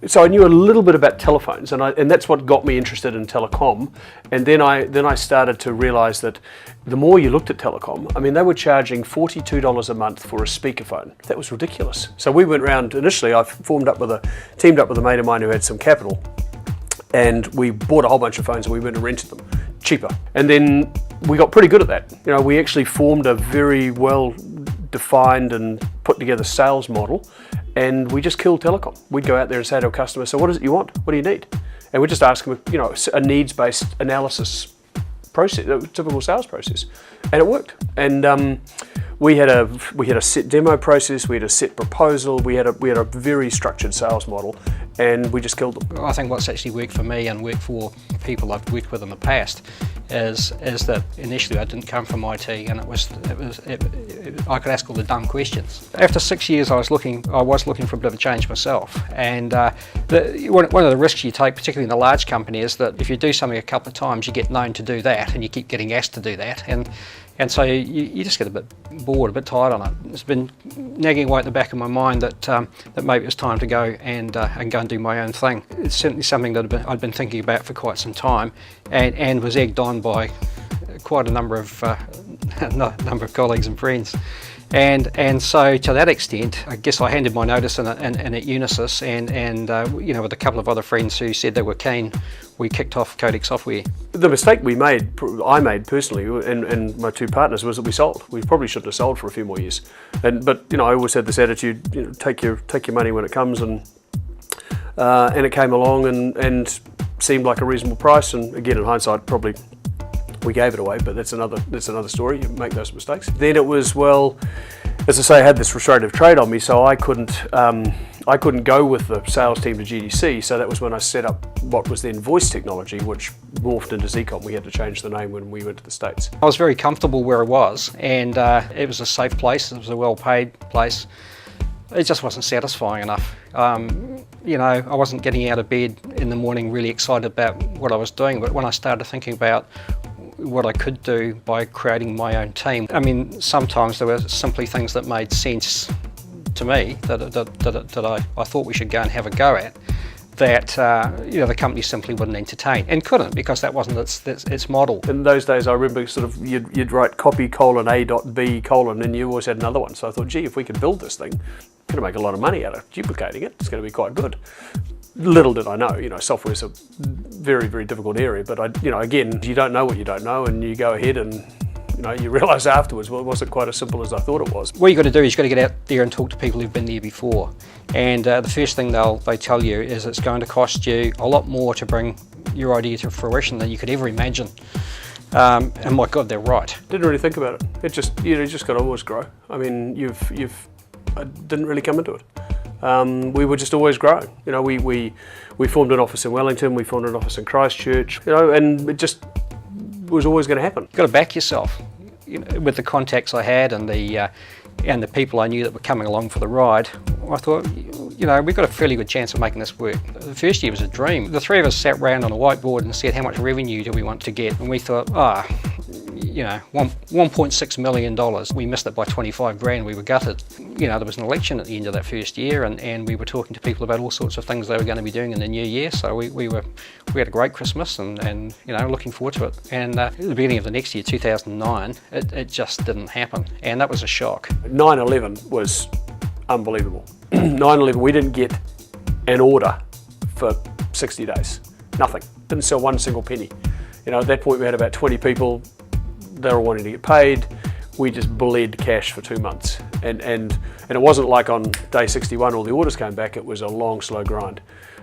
so I knew a little bit about telephones, and that's what got me interested in telecom. And then I started to realise that the more you looked at telecom, I mean, they were charging $42 a month for a speakerphone. That was ridiculous. So we went round. Initially, I teamed up with a mate of mine who had some capital, and we bought a whole bunch of phones and we went and rented them cheaper. And then we got pretty good at that. You know, we actually formed a very well defined and put together sales model, and we just killed telecom. We'd go out there and say to a customer, so what is it you want? What do you need? And we'd just ask them, you know, a needs-based analysis process, a typical sales process, and it worked. And we had a set demo process, we had a set proposal, we had a very structured sales model, and we just killed them. I think what's actually worked for me and worked for people I've worked with in the past is that initially I didn't come from IT, and I could ask all the dumb questions. After 6 years, I was looking for a bit of a change myself, and one of the risks you take, particularly in a large company, is that if you do something a couple of times, you get known to do that, and you keep getting asked to do that, and so you just get a bit bored, a bit tired on it. It's been nagging away at the back of my mind that maybe it was time to go and go and do my own thing. It's certainly something that I'd been thinking about for quite some time, and was egged on by quite a number of colleagues and friends. And so to that extent, I guess I handed my notice in at Unisys, and you know, with a couple of other friends who said they were keen, we kicked off Codex Software. The mistake I made personally, and my two partners, was that we sold. We probably shouldn't have sold for a few more years. But you know, I always had this attitude, you know, take your money when it comes, and it came along and seemed like a reasonable price. And again, in hindsight, probably we gave it away, but that's another story. You make those mistakes. Then it was, well, as I say, I had this restorative trade on me, so I couldn't go with the sales team to GDC. So that was when I set up what was then voice technology, which morphed into Zcom. We had to change the name when we went to the States. I was very comfortable where I was, and it was a safe place. It was a well-paid place. It just wasn't satisfying enough. You know, I wasn't getting out of bed in the morning really excited about what I was doing, but when I started thinking about what I could do by creating my own team, I mean, sometimes there were simply things that made sense to me that I thought we should go and have a go at, that you know, the company simply wouldn't entertain and couldn't, because that wasn't its model. In those days, I remember sort of you'd write copy :A.B:, and you always had another one. So I thought, gee, if we could build this thing, we're going to make a lot of money out of duplicating it. It's going to be quite good. Little did I know, you know, software is a very, very difficult area. But you know, again, you don't know what you don't know, and you go ahead and, you know, you realise afterwards, well, it wasn't quite as simple as I thought it was. What you've got to do is you've got to get out there and talk to people who've been there before. And the first thing they tell you is it's going to cost you a lot more to bring your idea to fruition than you could ever imagine. And my God, they're right. Didn't really think about it. It just, you know, you just got to always grow. I mean, I didn't really come into it. We were just always growing. You know, we formed an office in Wellington, we formed an office in Christchurch, you know, and it just was always going to happen. You've got to back yourself. You know, with the contacts I had and the people I knew that were coming along for the ride, I thought, you know, we've got a fairly good chance of making this work. The first year was a dream. The three of us sat round on a whiteboard and said, how much revenue do we want to get? And we thought, you know, $1.6 million. We missed it by 25 grand, we were gutted. You know, there was an election at the end of that first year, and we were talking to people about all sorts of things they were going to be doing in the new year, so we had a great Christmas and you know, looking forward to it. And at the beginning of the next year, 2009, it just didn't happen, and that was a shock. 9/11 was unbelievable. 9/11, we didn't get an order for 60 days. Nothing. Didn't sell one single penny. You know, at that point we had about 20 people. They were wanting to get paid. We just bled cash for 2 months, and it wasn't like on day 61 all the orders came back. It was a long, slow grind.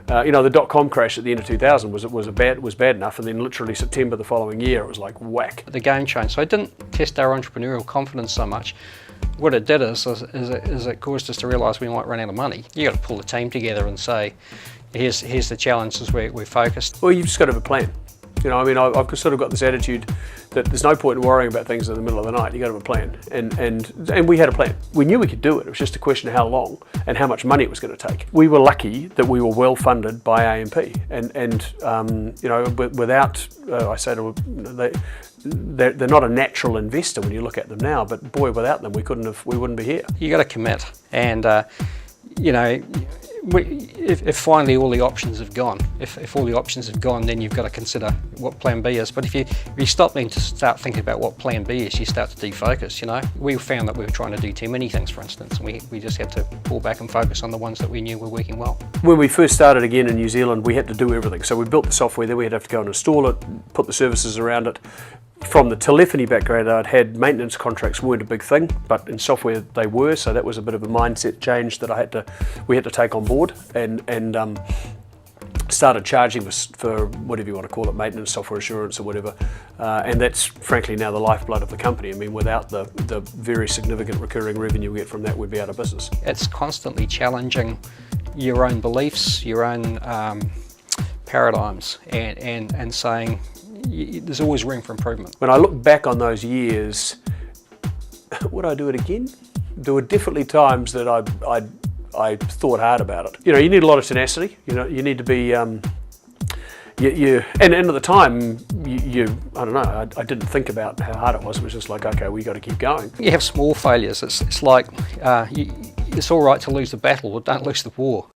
You know, the dot-com crash at the end of 2000 was bad enough, and then literally September the following year it was like whack. The game changed. So it didn't test our entrepreneurial confidence so much. What it did is it caused us to realise we might run out of money. You got to pull the team together and say, here's the challenges we're focused. Well, you've just got to have a plan. You know, I mean, I've sort of got this attitude that there's no point in worrying about things in the middle of the night. You got to have a plan, and we had a plan. We knew we could do it. It was just a question of how long and how much money it was going to take. We were lucky that we were well funded by AMP, and you know, without I say to them, they're not a natural investor when you look at them now, but boy, without them we wouldn't be here. You got to commit, and you know, if finally all the options have gone, if all the options have gone, then you've got to consider what plan B is. But if you stop then to start thinking about what plan B is, you start to defocus, you know. We found that we were trying to do too many things, for instance, and we just had to pull back and focus on the ones that we knew were working well. When we first started again in New Zealand, we had to do everything. So we built the software, then we had to go and install it, put the services around it. From the telephony background I'd had, maintenance contracts weren't a big thing, but in software they were, so that was a bit of a mindset change that we had to take on board, and started charging for whatever you want to call it, maintenance, software assurance or whatever, and that's frankly now the lifeblood of the company. I mean, without the very significant recurring revenue we get from that, we'd be out of business. It's constantly challenging your own beliefs, your own paradigms, and saying, there's always room for improvement. When I look back on those years, would I do it again? There were definitely times that I thought hard about it. You know, you need a lot of tenacity. You know, you need to be, and at the time, I don't know, I didn't think about how hard it was. It was just like, okay, we got to keep going. You have small failures. It's like, it's all right to lose the battle, but don't lose the war.